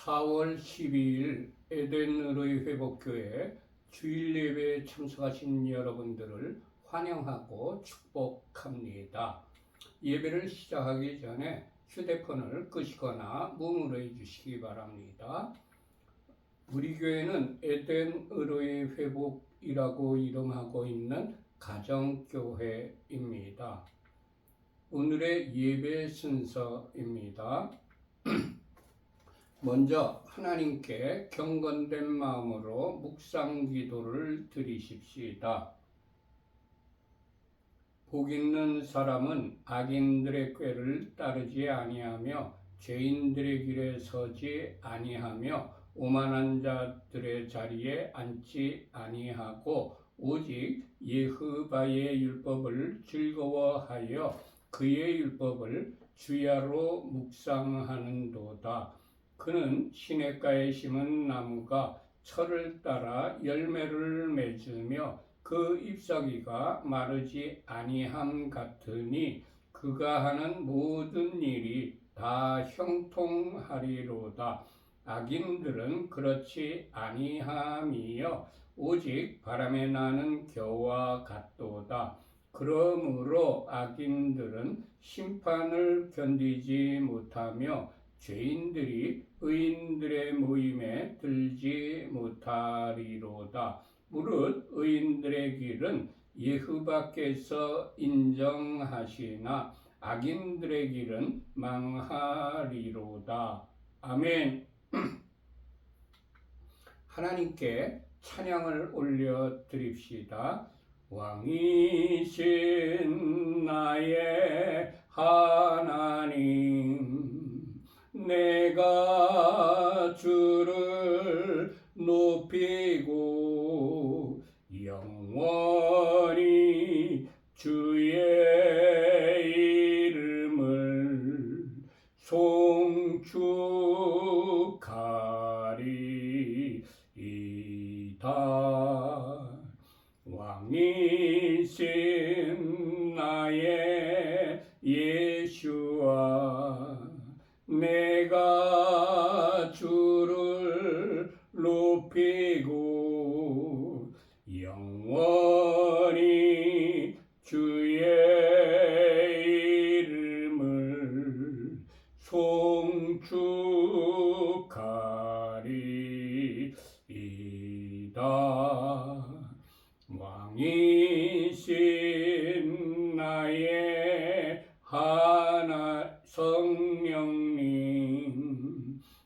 4월 12일 에덴의로의 회복교회 주일 예배에 참석하신 여러분들을 환영하고 축복합니다. 예배를 시작하기 전에 휴대폰을 끄시거나 무음으로 해주시기 바랍니다. 우리 교회는 에덴의로의 회복이라고 이름하고 있는 가정교회입니다. 오늘의 예배 순서입니다. 먼저 하나님께 경건된 마음으로 묵상 기도를 드리십시다. 복 있는 사람은 악인들의 꾀를 따르지 아니하며 죄인들의 길에 서지 아니하며 오만한 자들의 자리에 앉지 아니하고 오직 여호와의 율법을 즐거워하여 그의 율법을 주야로 묵상하는도다. 그는 시냇가에 심은 나무가 철을 따라 열매를 맺으며 그 잎사귀가 마르지 아니함 같으니 그가 하는 모든 일이 다 형통하리로다. 악인들은 그렇지 아니함이여 오직 바람에 나는 겨와 같도다. 그러므로 악인들은 심판을 견디지 못하며 죄인들이 의인들의 모임에 들지 못하리로다. 무릇 의인들의 길은 여호와께서 인정하시나 악인들의 길은 망하리로다. 아멘. 하나님께 찬양을 올려드립시다. 왕이신 나의 하나님, 내가 주를 높이고 영원히 주의 이름을 송축하리이다. 왕이신 나의 예수와 내가 주를 높이고 영원히 주의 이름을 송축하리이다. 왕이신 나의 하나 성령님,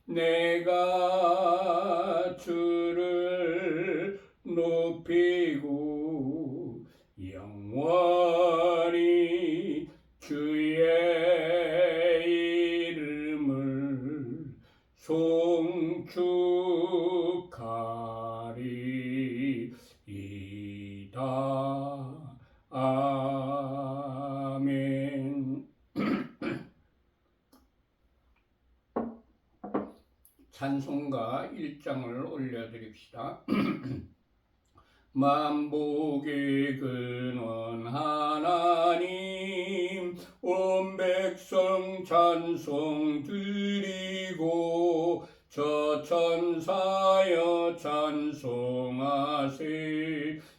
내가 주를 높이고 영원히 주의 이름을 송축하리이다. 아멘. 찬송가 1장을 올려드립시다. 만복의 근원 하나님, 온 백성 찬송 드리고 저 천사여 찬송하세.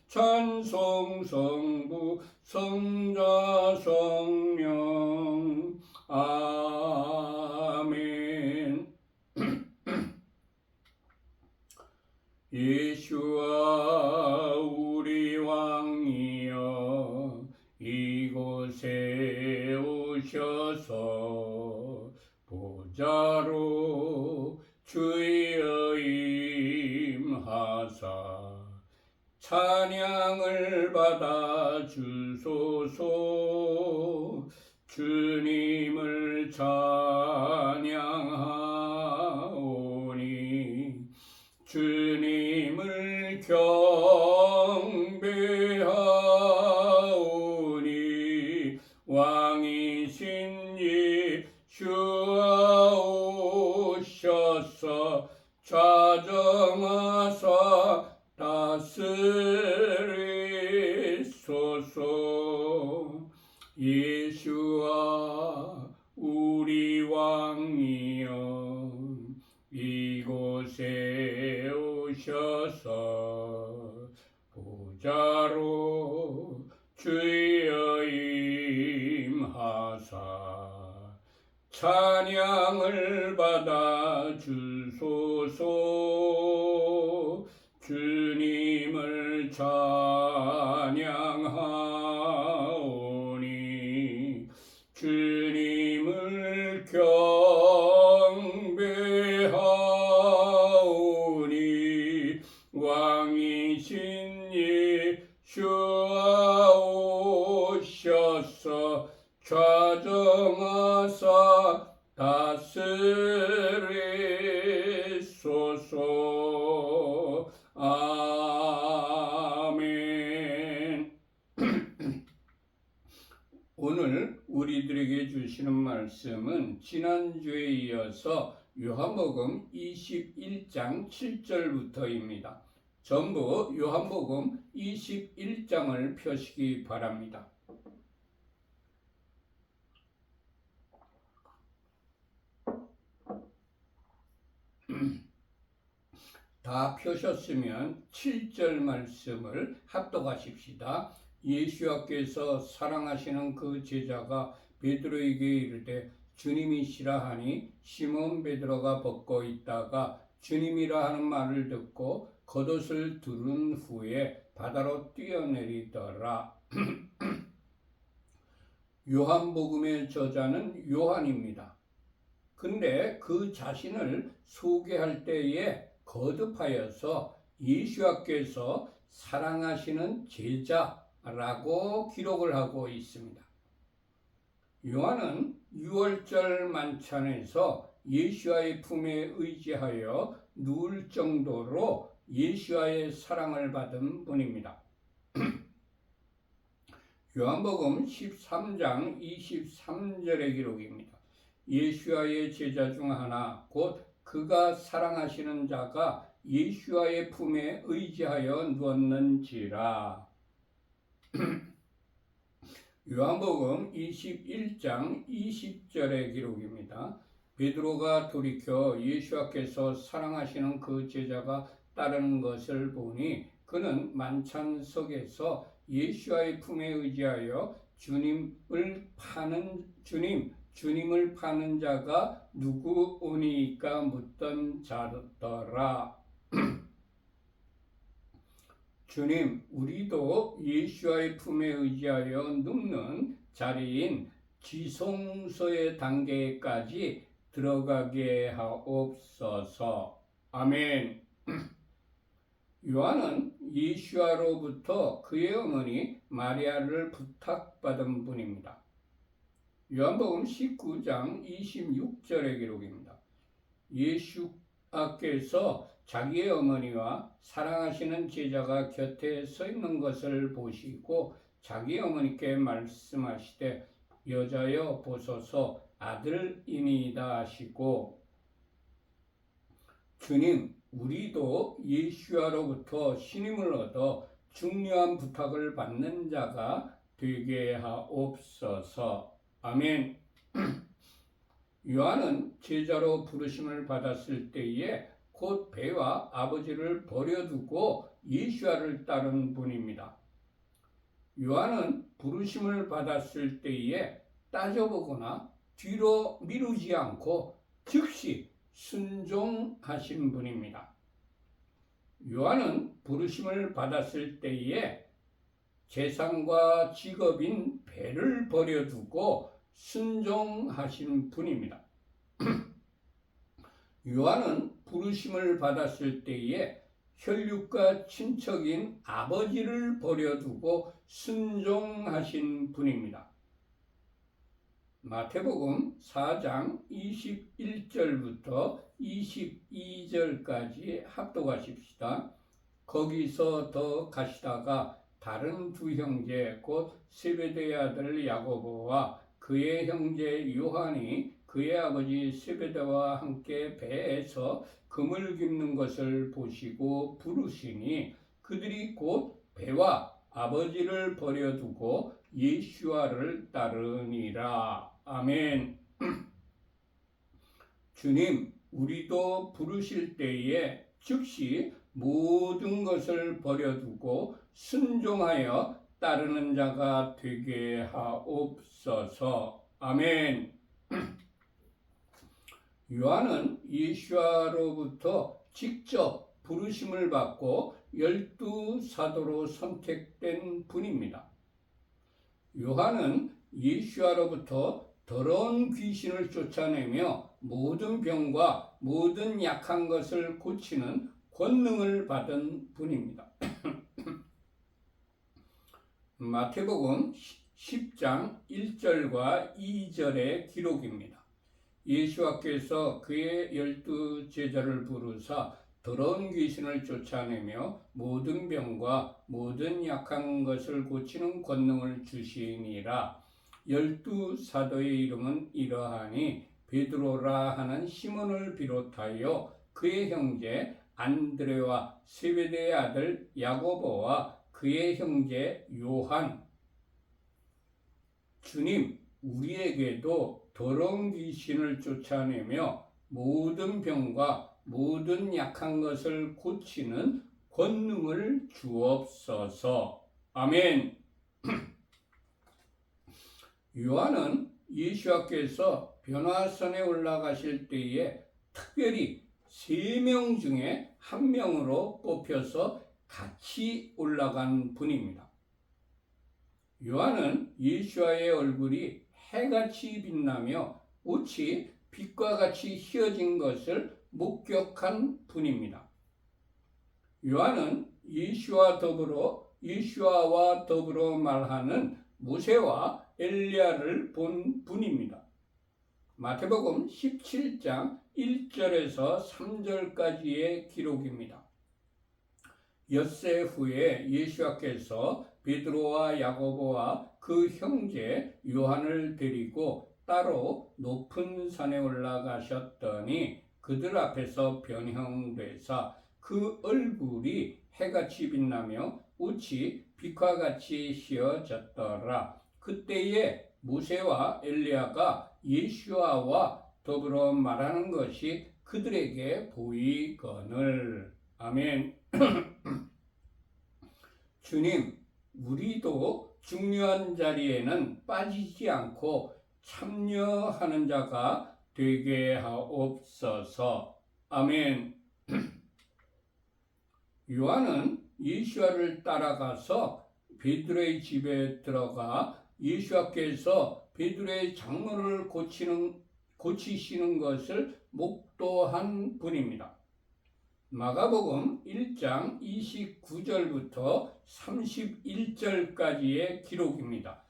찬송 성부 성자 성령. 아멘. 예수와 우리 왕이여 이곳에 오셔서 보좌로 주여 임하사 찬양을 받아 주소서. 주님을 찬양하오니 주님을 경배하오니 왕이신 예수와 오셔서 좌정하사 다스리소서. 예수와 우리 왕이여 이 세우셔서 보좌로 주여 임하사 찬양을 받아 주소서. 주님을 찬양하오니 주님을 경배하오니 왕이신 예수와 오셔서 좌정하사 다스리소서. 아멘. 오늘 우리들에게 주시는 말씀은 지난주에 이어서 요한복음 21장 7절부터입니다. 전부 요한복음 21장을 펴시기 바랍니다. 다 펴셨으면 7절 말씀을 합독하십시다. 예수께서 사랑하시는 그 제자가 베드로에게 이르되 주님이시라 하니 시몬 베드로가 벗고 있다가 주님이라 하는 말을 듣고 겉옷을 두른 후에 바다로 뛰어내리더라. 요한복음의 저자는 요한입니다. 근데 그 자신을 소개할 때에 거듭하여서 예수께서 사랑하시는 제자라고 기록을 하고 있습니다. 요한은 6월절 만찬에서 예수와의 품에 의지하여 누울 정도로 예수와의 사랑을 받은 분입니다. 요한복음 13장 23절의 기록입니다. 예수와의 제자 중 하나 곧 그가 사랑하시는 자가 예수와의 품에 의지하여 누웠는지라. 요한복음 21장 20절의 기록입니다. 베드로가 돌이켜 예수께서 사랑하시는 그 제자가 따르는 것을 보니 그는 만찬석에서 예수와의 품에 의지하여 주님을 파는 자가 누구오니까 묻던 자더라. 주님, 우리도 예수와의 품에 의지하여 눕는 자리인 지성소의 단계까지 들어가게 하옵소서. 아멘. 요한은 예수와로부터 그의 어머니 마리아를 부탁받은 분입니다. 요한복음 19장 26절의 기록입니다. 예수께서 자기의 어머니와 사랑하시는 제자가 곁에 서 있는 것을 보시고 자기 어머니께 말씀하시되 여자여 보소서 아들이니이다 하시고 주님 우리도 예수와로부터 신임을 얻어 중요한 부탁을 받는 자가 되게 하옵소서. 아멘. 요한은 제자로 부르심을 받았을 때에 곧 배와 아버지를 버려두고 예수와를 따른 분입니다. 요한은 부르심을 받았을 때에 따져보거나 뒤로 미루지 않고 즉시 순종하신 분입니다. 요한은 부르심을 받았을 때에 재산과 직업인 배를 버려두고 순종하신 분입니다. 요한은 부르심을 받았을 때에 혈육과 친척인 아버지를 버려두고 순종하신 분입니다. 마태복음 4장 21절부터 22절까지 합독하십시다. 거기서 더 가시다가 다른 두 형제 곧 세베대의 아들 야고보와 그의 형제 요한이 그의 아버지 세베대와 함께 배에서 금을 깁는 것을 보시고 부르시니 그들이 곧 배와 아버지를 버려두고 예수와를 따르니라. 아멘. 주님, 우리도 부르실 때에 즉시 모든 것을 버려두고 순종하여 따르는 자가 되게 하옵소서. 아멘. 요한은 예수와로부터 직접 부르심을 받고 12사도로 선택된 분입니다. 요한은 예수와로부터 더러운 귀신을 쫓아내며 모든 병과 모든 약한 것을 고치는 권능을 받은 분입니다. 마태복음 10장 1절과 2절의 기록입니다. 예수께서 그의 12제자를 부르사 더러운 귀신을 쫓아내며 모든 병과 모든 약한 것을 고치는 권능을 주시니라. 12사도의 이름은 이러하니 베드로라 하는 시몬을 비롯하여 그의 형제 안드레와 세베대의 아들 야고보와 그의 형제 요한. 주님, 우리에게도 더러운 귀신을 쫓아내며 모든 병과 모든 약한 것을 고치는 권능을 주옵소서. 아멘. 요한은 예수께서 변화선에 올라가실 때에 특별히 3명 중에 1명으로 뽑혀서 같이 올라간 분입니다. 요한은 예수와의 얼굴이 해같이 빛나며 옷이 빛과 같이 휘어진 것을 목격한 분입니다. 요한은 예수와와 더불어 말하는 모세와 엘리야를 본 분입니다. 마태복음 17장 1절에서 3절까지의 기록입니다. 엿새 후에 예수께서 베드로와 야고보와 그 형제 요한을 데리고 따로 높은 산에 올라가셨더니 그들 앞에서 변형되사 그 얼굴이 해같이 빛나며 옷이 빛과 같이 휘어졌더라. 그때에 모세와 엘리야가 예수와 더불어 말하는 것이 그들에게 보이거늘. 아멘. 주님, 우리도 중요한 자리에는 빠지지 않고 참여하는 자가 되게 하옵소서. 아멘. 요한은 예수와를 따라가서 베드로의 집에 들어가 예수께서 베드로의 장모를 고치시는 것을 목도한 분입니다. 마가복음 1장 29절부터 31절까지의 기록입니다.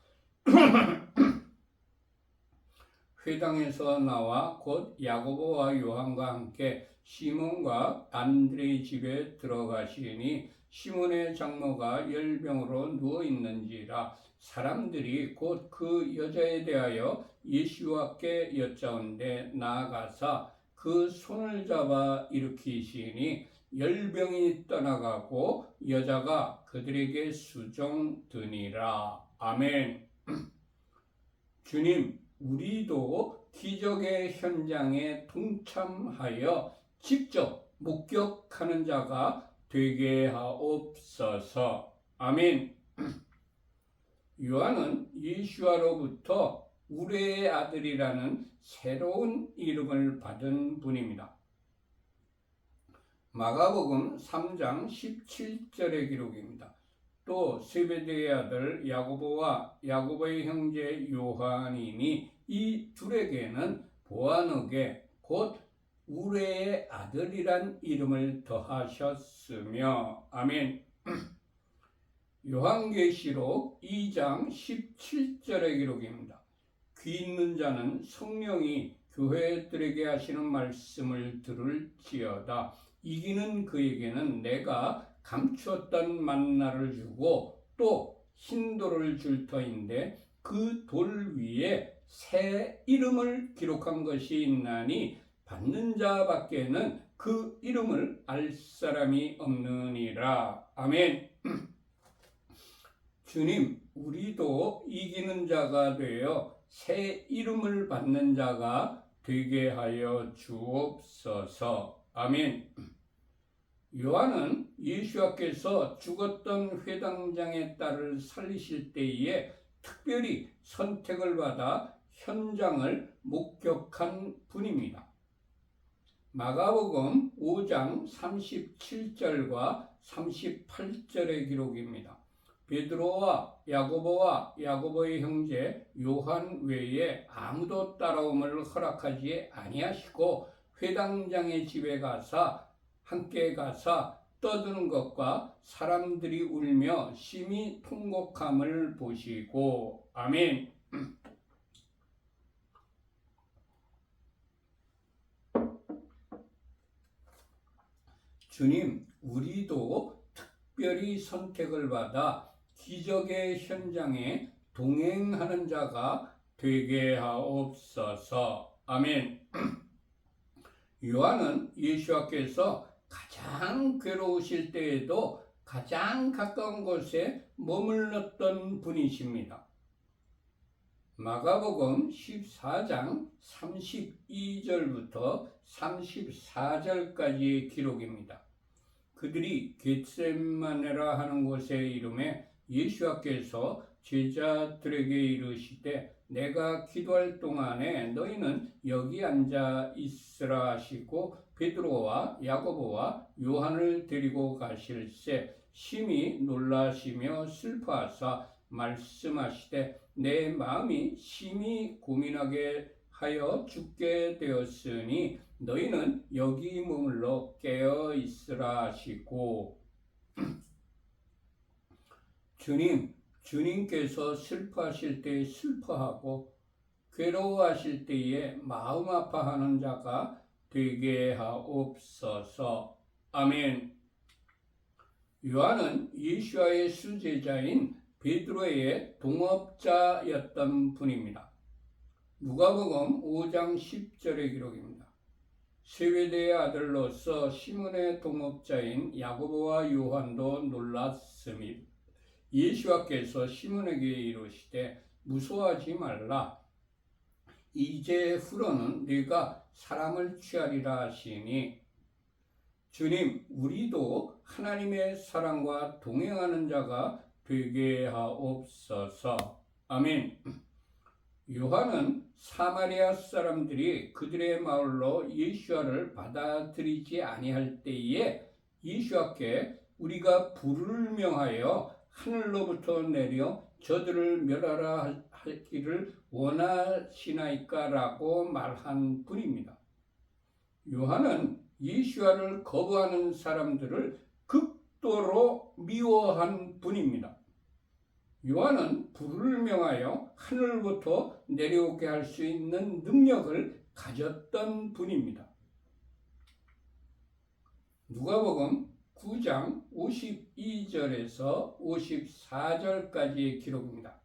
회당에서 나와 곧 야고보와 요한과 함께 시몬과 안드레의 집에 들어가시니 시몬의 장모가 열병으로 누워 있는지라. 사람들이 곧 그 여자에 대하여 예수와께 여짜온데 나아가사 그 손을 잡아 일으키시니 열병이 떠나가고 여자가 그들에게 수종드니라. 아멘. 주님, 우리도 기적의 현장에 동참하여 직접 목격하는 자가 되게 하옵소서. 아멘. 요한은 예수와로부터 우레의 아들이라는 새로운 이름을 받은 분입니다. 마가복음 3장 17절의 기록입니다. 또 세베대의 아들 야고보와 야고보의 형제 요한이니 이 둘에게는 보아너게 곧 우레의 아들이란 이름을 더하셨으며. 아멘. 요한계시록 2장 17절의 기록입니다. 귀 있는 자는 성령이 교회들에게 하시는 말씀을 들을지어다. 이기는 그에게는 내가 감추었던 만나를 주고 또 흰돌을 줄 터인데 그 돌 위에 새 이름을 기록한 것이 있나니 받는 자밖에는 그 이름을 알 사람이 없느니라. 아멘. 주님, 우리도 이기는 자가 되어 새 이름을 받는 자가 되게 하여 주옵소서. 아멘. 요한은 예수께서 죽었던 회당장의 딸을 살리실 때에 특별히 선택을 받아 현장을 목격한 분입니다. 마가복음 5장 37절과 38절의 기록입니다. 베드로와 야고보와 야고보의 형제 요한 외에 아무도 따라옴을 허락하지 아니하시고 회당장의 집에 함께 가사 떠드는 것과 사람들이 울며 심히 통곡함을 보시고. 아멘. 주님, 우리도 특별히 선택을 받아 기적의 현장에 동행하는 자가 되게 하옵소서. 아멘. 요한은 예수께서 가장 괴로우실 때에도 가장 가까운 곳에 머물렀던 분이십니다. 마가복음 14장 32절부터 34절까지의 기록입니다. 그들이 겟세마네라 하는 곳에 이름에 예수께서 제자들에게 이르시되 내가 기도할 동안에 너희는 여기 앉아 있으라 하시고 베드로와 야고보와 요한을 데리고 가실새 심히 놀라시며 슬퍼하사 말씀하시되 내 마음이 심히 고민하게 하여 죽게 되었으니 너희는 여기 머물러 깨어 있으라 하시고. 주님께서 슬퍼하실 때 슬퍼하고 괴로워하실 때에 마음 아파하는 자가 되게 하옵소서. 아멘. 요한은 예수와의 수제자인 베드로의 동업자였던 분입니다. 누가복음 5장 10절의 기록입니다. 세베대의 아들로서 시몬의 동업자인 야고보와 요한도 놀랐으니 예수께서 시몬에게 이르시되 무서워하지 말라. 이제후로는 네가 사람을 취하리라 하시니. 주님, 우리도 하나님의 사랑과 동행하는 자가 되게 하옵소서. 아멘. 요한은 사마리아 사람들이 그들의 마을로 예수와를 받아들이지 아니할 때에 예수께 우리가 불을 명하여 하늘로부터 내려 저들을 멸하라 하기를 원하시나이까라고 말한 분입니다. 요한은 예수와를 거부하는 사람들을 극도로 미워한 분입니다. 요한은 불을 명하여 하늘부터 내려오게 할 수 있는 능력을 가졌던 분입니다. 누가복음 9장 52절에서 54절까지의 기록입니다.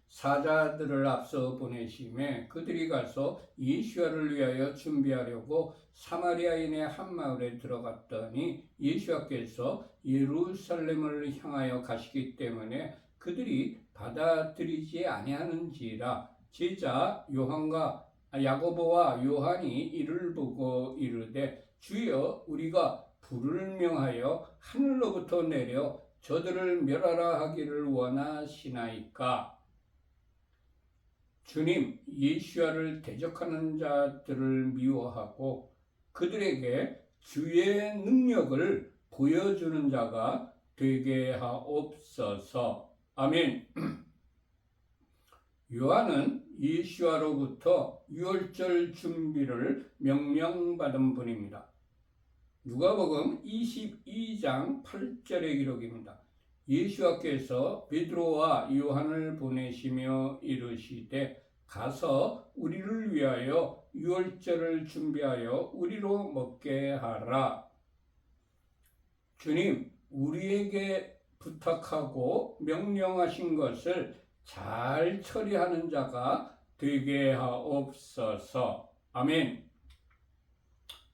사자들을 앞서 보내심에 그들이 가서 예수와를 위하여 준비하려고 사마리아인의 한 마을에 들어갔더니 예수께서 예루살렘을 향하여 가시기 때문에 그들이 받아들이지 아니하는지라. 제자 요한과 야고보와 요한이 이를 보고 이르되 주여, 우리가 불을 명하여 하늘로부터 내려 저들을 멸하라 하기를 원하시나이까. 주님, 예수와를 대적하는 자들을 미워하고 그들에게 주의 능력을 보여주는 자가 되게 하옵소서. 아멘. 요한은 예수와로부터 유월절 준비를 명령받은 분입니다. 누가복음 22장 8절의 기록입니다. 예수께서 베드로와 요한을 보내시며 이르시되 가서 우리를 위하여 유월절을 준비하여 우리로 먹게 하라. 주님, 우리에게 부탁하고 명령하신 것을 잘 처리하는 자가 되게 하옵소서. 아멘.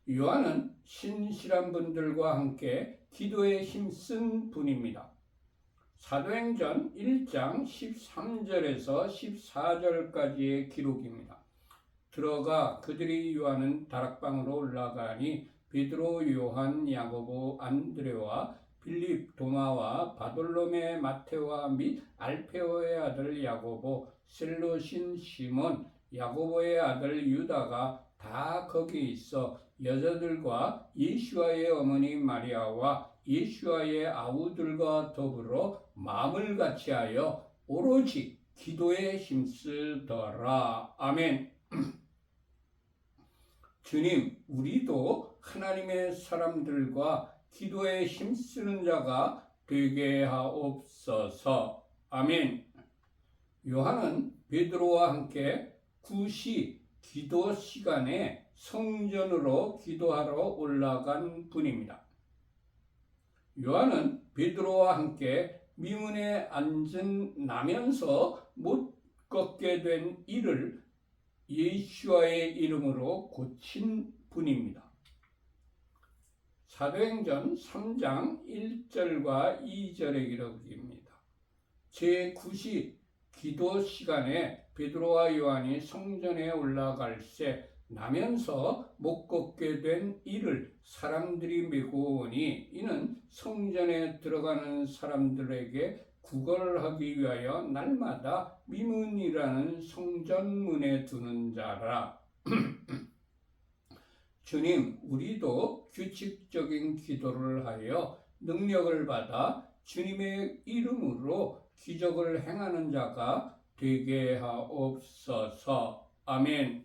요한은 신실한 분들과 함께 기도에 힘쓴 분입니다. 사도행전 1장 13절에서 14절까지의 기록입니다. 들어가 그들이 유하는 다락방으로 올라가니 베드로, 요한, 야고보, 안드레와 빌립, 도마와 바돌로메, 마테오와 및 알페오의 아들 야고보, 셀로신 시몬, 야고보의 아들 유다가 다 거기 있어 여자들과 예수와의 어머니 마리아와 예수와의 아우들과 더불어 마음을 같이하여 오로지 기도에 힘쓰더라. 아멘. 주님, 우리도 하나님의 사람들과 기도에 힘쓰는 자가 되게 하옵소서. 아멘. 요한은 베드로와 함께 9시 기도 시간에 성전으로 기도하러 올라간 분입니다. 요한은 베드로와 함께 미문에 앉은 나면서 못 걷게 된 이를 예수와의 이름으로 고친 분입니다. 사도행전 3장 1절과 2절의 기록입니다. 제9시 기도 시간에 베드로와 요한이 성전에 올라갈새 나면서 못 걷게 된 이를 사람들이 메고 오니 이는 성전에 들어가는 사람들에게 구걸하기 위하여 날마다 미문이라는 성전문에 두는 자라. 주님, 우리도 규칙적인 기도를 하여 능력을 받아 주님의 이름으로 기적을 행하는 자가 되게 하옵소서. 아멘.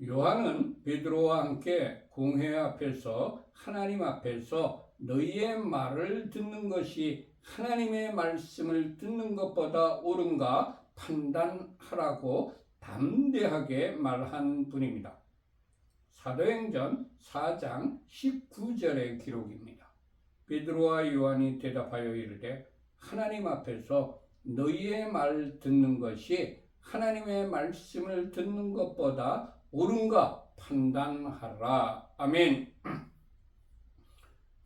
요한은 베드로와 함께 공회 앞에서 하나님 앞에서 너희의 말을 듣는 것이 하나님의 말씀을 듣는 것보다 옳은가 판단하라고 담대하게 말한 분입니다. 사도행전 4장 19절의 기록입니다. 베드로와 요한이 대답하여 이르되 하나님 앞에서 너희의 말 듣는 것이 하나님의 말씀을 듣는 것보다 옳은가 판단하라. 아멘.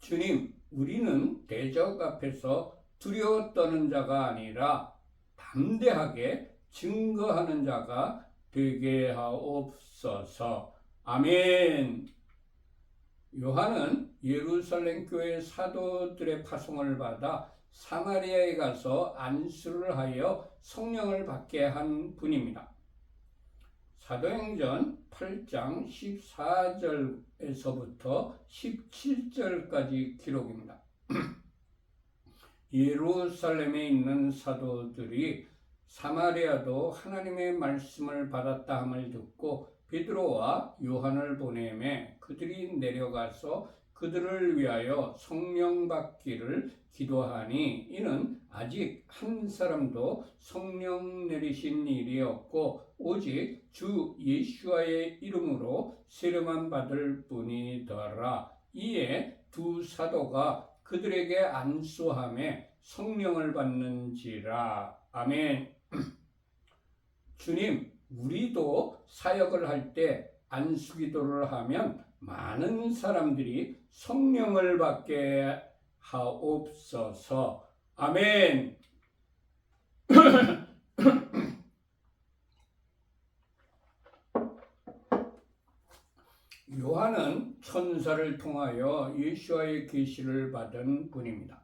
주님, 우리는 대적 앞에서 두려워 떠는 자가 아니라 담대하게 증거하는 자가 되게 하옵소서. 아멘. 요한은 예루살렘 교회 사도들의 파송을 받아 사마리아에 가서 안수를 하여 성령을 받게 한 분입니다. 사도행전 8장 14절에서부터 17절까지 기록입니다. 예루살렘에 있는 사도들이 사마리아도 하나님의 말씀을 받았다 함을 듣고 베드로와 요한을 보내매 그들이 내려가서 그들을 위하여 성령 받기를 기도하니 이는 아직 한 사람도 성령 내리신 일이 없고 오직 주 예수와의 이름으로 세례만 받을 뿐이더라. 이에 두 사도가 그들에게 안수하매 성령을 받는지라. 아멘. 주님, 우리도 사역을 할 때 안수기도를 하면 많은 사람들이 성령을 받게 하옵소서. 아멘. 요한은 천사를 통하여 예수와의 계시를 받은 분입니다.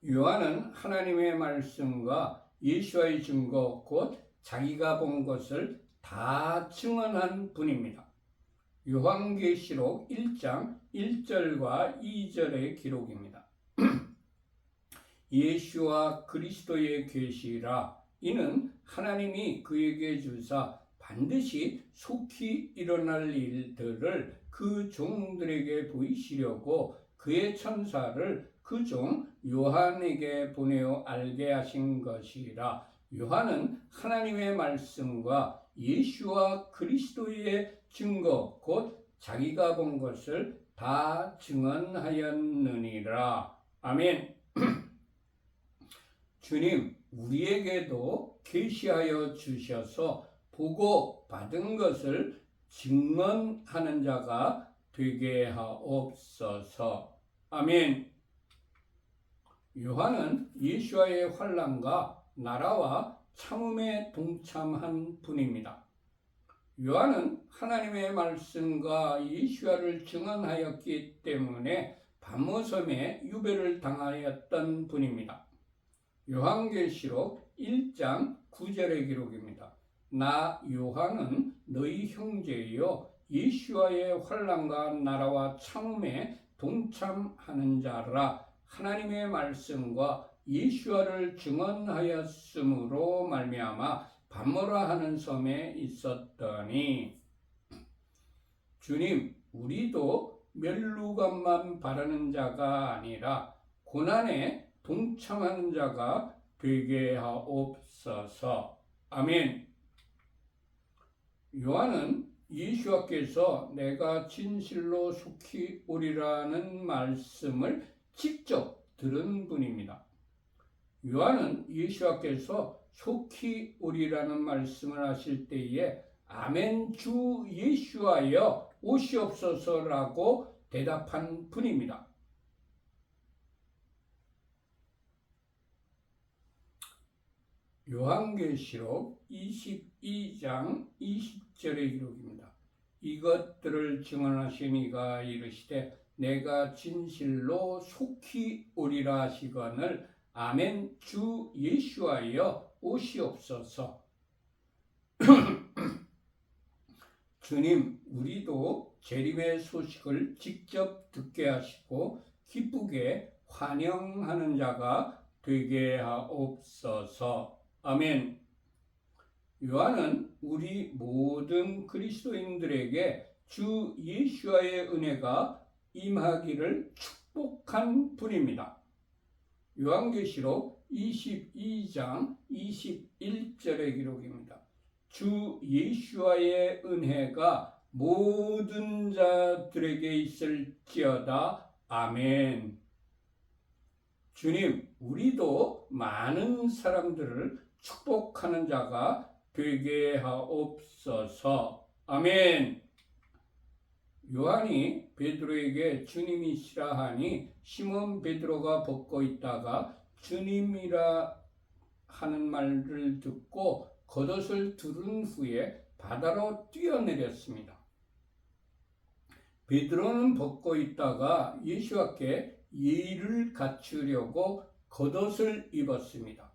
요한은 하나님의 말씀과 예수와의 증거 곧 자기가 본 것을 다 증언한 분입니다. 요한계시록 1장 1절과 2절의 기록입니다. 예수와 그리스도의 계시라. 이는 하나님이 그에게 주사 반드시 속히 일어날 일들을 그 종들에게 보이시려고 그의 천사를 그 종 요한에게 보내어 알게 하신 것이라. 요한은 하나님의 말씀과 예수와 그리스도의 증거 곧 자기가 본 것을 다 증언하였느니라. 아멘. 주님, 우리에게도 계시하여 주셔서 보고 받은 것을 증언하는 자가 되게 하옵소서. 아멘. 요한은 예수와의 환난과 나라와 참음에 동참한 분입니다. 요한은 하나님의 말씀과 예수야를 증언하였기 때문에 반모섬에 유배를 당하였던 분입니다. 요한계시록 1장 9절의 기록입니다. 나 요한은 너희 형제요 예수와의 환난과 나라와 참음에 동참하는 자라. 하나님의 말씀과 예수와를 증언하였으므로 말미암아 반모라 하는 섬에 있었더니, 주님, 우리도 멸루감만 바라는 자가 아니라 고난에 동참하는 자가 되게 하옵소서. 아멘. 요한은 예수께서 내가 진실로 속히 오리라는 말씀을 직접 들은 분입니다. 요한은 예수께서 속히 오리라는 말씀을 하실 때에 아멘 주 예수하여 오시옵소서라고 대답한 분입니다. 요한계시록 22장 20절의 기록입니다. 이것들을 증언하신 이가 이르시되 내가 진실로 속히 오리라 하시거늘 아멘 주 예수하여 오시옵소서. 주님, 우리도 재림의 소식을 직접 듣게 하시고 기쁘게 환영하는 자가 되게 하옵소서. 아멘. 요한은 우리 모든 그리스도인들에게 주 예수와의 은혜가 임하기를 축복한 분입니다. 요한계시록 22장 21절의 기록입니다. 주 예수와의 은혜가 모든 자들에게 있을지어다. 아멘. 주님, 우리도 많은 사람들을 축복하는 자가 되게 하옵소서. 아멘. 요한이 베드로에게 주님이시라 하니 시몬 베드로가 벗고 있다가 주님이라 하는 말을 듣고 겉옷을 두른 후에 바다로 뛰어내렸습니다. 베드로는 벗고 있다가 예수께 예의를 갖추려고 겉옷을 입었습니다.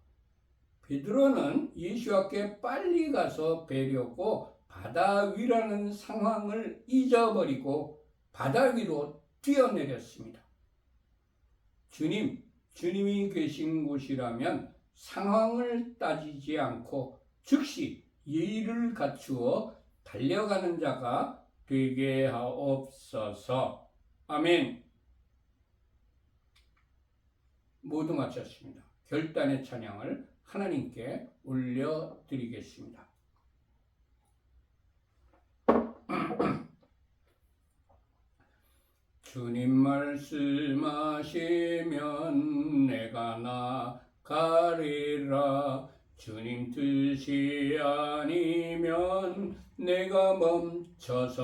베드로는 예수께 빨리 가서 뵈려고 바다 위라는 상황을 잊어버리고 바다 위로 뛰어내렸습니다. 주님이 계신 곳이라면 상황을 따지지 않고 즉시 예의를 갖추어 달려가는 자가 되게 하옵소서. 아멘. 모두 마쳤습니다. 결단의 찬양을 하나님께 올려드리겠습니다. 주님 말씀하시면 내가 나가리라. 주님 뜻이 아니면 내가 멈춰서리라.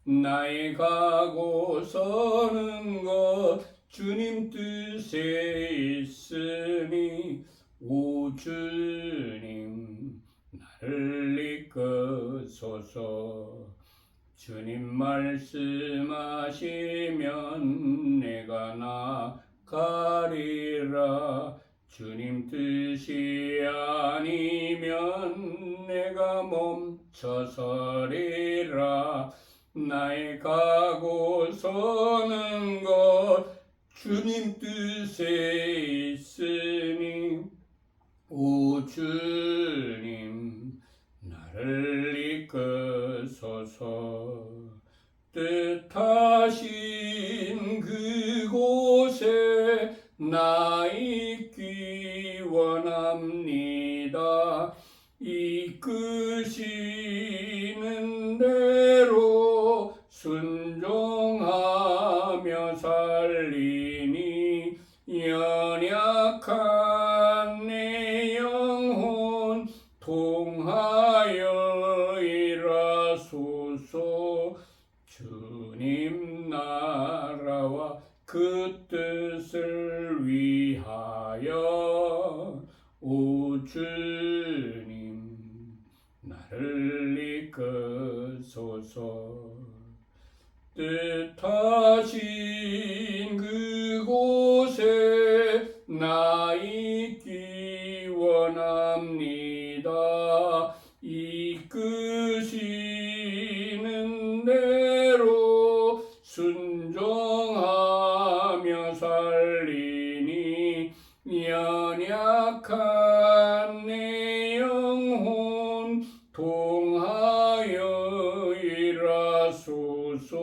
나의 가고 서는 것 주님 뜻에 있으니 오 주님 나를 이끄소서. 주님 말씀하시면 내가 나가리라. 주님 뜻이 아니면 내가 멈춰서리라. 나의 가고 서는 것 주님 뜻에 있으니 오 주님 나를 이끄소서. 뜻하신 그곳에 나 있기 원합니다. 이끄시는 대로 순종하며 살리니 연약한 내 영혼 통하여 일하소서. 주님 나라와 그 뜻을 위하여 주님 나를 이끄소서. 뜻하신 그곳에 나 있기 원합니다. 이끄시는 대로 순종하며 살리니 연약한 내 영혼 통하여 일하소서.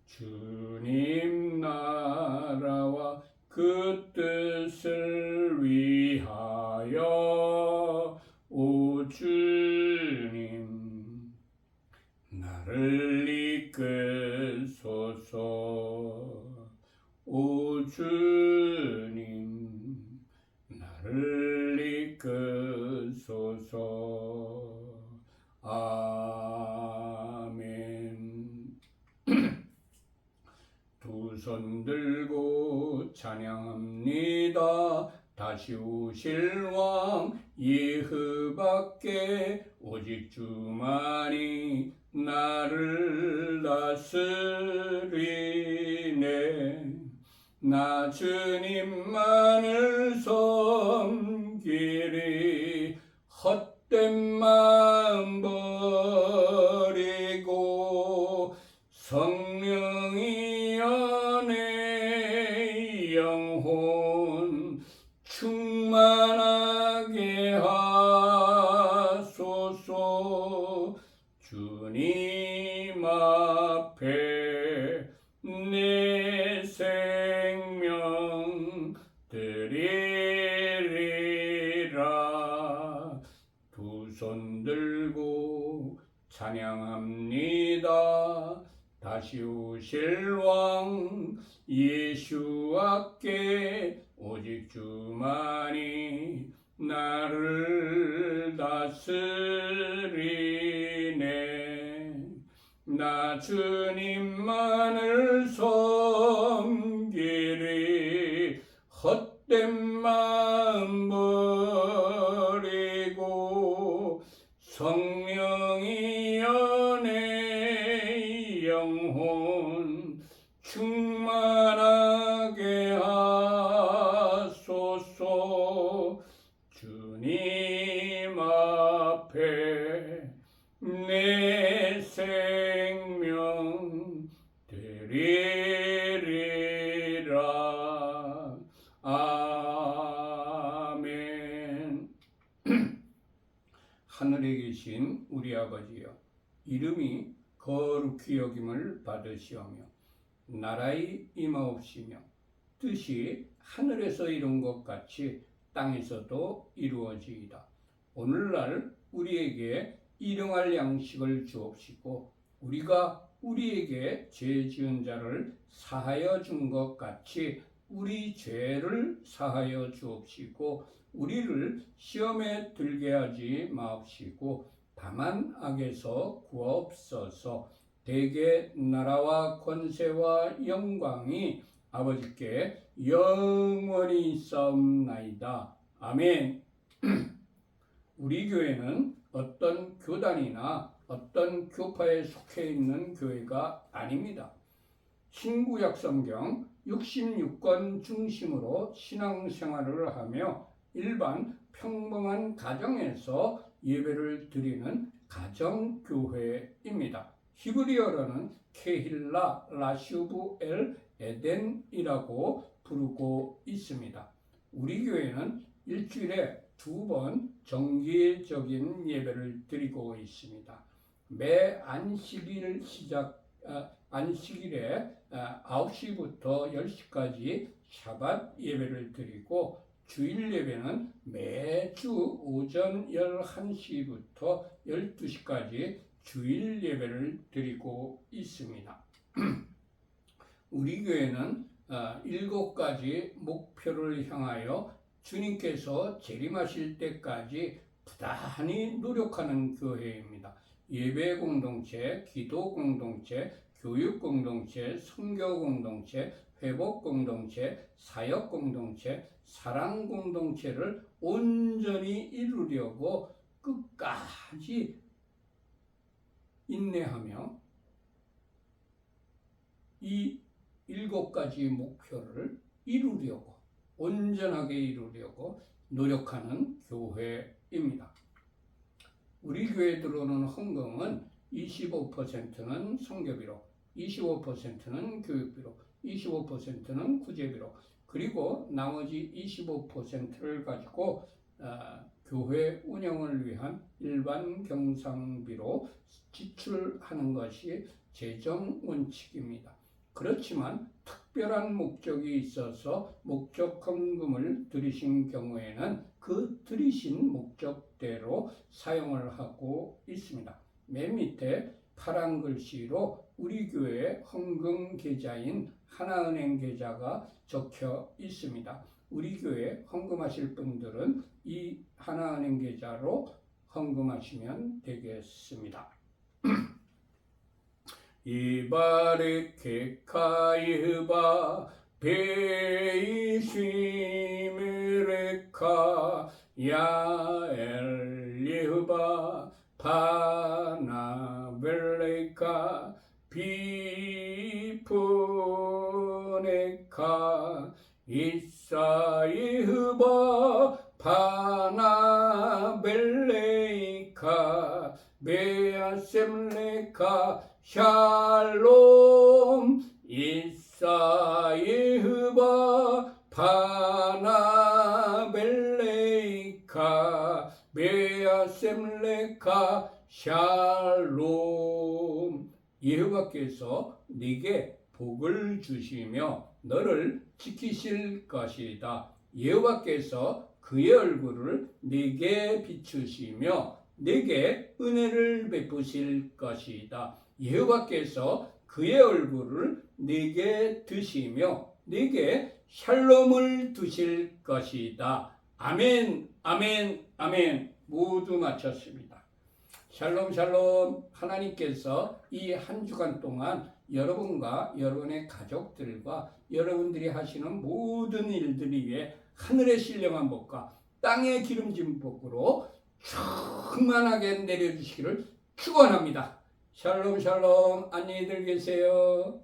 주님 나라와 그 뜻을 위하여 오 주님 나를 이끌소서. 오 주님 나를 이끌소서. 아멘. 두 손 들고 찬양합니다. 다시 오실 왕 예후밖에 오직 주만이 나를 다스리네. 나 주님만을 섬기리. 헛된 마음 버리고 성령이 내 영혼 충만하게 하소서. 주님 앞에 내 생명 드리리라. 두 손 들고 찬양합니다. 다시 오실 왕 예수께 오직 주만이 나를 다스리네. 나 주님만을 섬기리. 헛된 마음 버리고 성령이 내 영혼 충만하게 하소서. 주님 앞에 내 생명 드리리라. 아멘. 하늘에 계신 우리 아버지여, 이름이 거룩히 여김을 받으시오며 나라의 임하옵시며 뜻이 하늘에서 이룬 것 같이 땅에서도 이루어지이다. 오늘날 우리에게 일용할 양식을 주옵시고 우리가 우리에게 죄 지은 자를 사하여 준 것 같이 우리 죄를 사하여 주옵시고 우리를 시험에 들게 하지 마옵시고 다만 악에서 구하옵소서. 대개 나라와 권세와 영광이 아버지께 영원히 있사옵나이다. 아멘. 우리 교회는 어떤 교단이나 어떤 교파에 속해 있는 교회가 아닙니다. 신구약 성경 66권 중심으로 신앙생활을 하며 일반 평범한 가정에서 예배를 드리는 가정교회입니다. 히브리어로는 케힐라 라슈브 엘 에덴이라고 부르고 있습니다. 우리 교회는 일주일에 2번 정기적인 예배를 드리고 있습니다. 매 안식일에 9시부터 10시까지 샤밧 예배를 드리고 주일 예배는 매주 오전 11시부터 12시까지 주일 예배를 드리고 있습니다. 우리 교회는 7가지 목표를 향하여 주님께서 재림하실 때까지 부단히 노력하는 교회입니다. 예배 공동체, 기도 공동체, 교육 공동체, 선교 공동체, 회복 공동체, 사역 공동체, 사랑 공동체를 온전히 이루려고 끝까지 인내하며 이 7가지 목표를 이루려고, 온전하게 이루려고 노력하는 교회입니다. 우리 교회 들어오는 헌금은 25%는 선교비로, 25%는 교육비로, 25%는 구제비로, 그리고 나머지 25%를 가지고 교회 운영을 위한 일반 경상비로 지출하는 것이 재정 원칙입니다. 그렇지만 특별한 목적이 있어서 목적 헌금을 드리신 경우에는 그 드리신 목적대로 사용을 하고 있습니다. 맨 밑에 파란 글씨로 우리 교회 헌금 계좌인 하나은행 계좌가 적혀 있습니다. 우리 교회 헌금하실 분들은 이 하나은행 계좌로 헌금하시면 되겠습니다. 이바르케 카이흐바 베이시메레카 야엘리흐바 파나벨레카 비푸네카 이사이흐바 파나벨레카 베아셈레카 샬롬 이사이흐바 파나벨레이카 베아셈레카 샬롬. 여호와께서 네게 복을 주시며 너를 지키실 것이다. 여호와께서 그의 얼굴을 네게 비추시며 네게 은혜를 베푸실 것이다. 여호와께서 그의 얼굴을 네게 드시며 네게 샬롬을 두실 것이다. 아멘, 아멘, 아멘. 모두 마쳤습니다. 샬롬, 샬롬. 하나님께서 이 한 주간 동안 여러분과 여러분의 가족들과 여러분들이 하시는 모든 일들 위해 하늘의 신령한 복과 땅의 기름진 복으로 충만하게 내려주시기를 축원합니다. 샬롬 샬롬. 안녕히들 계세요.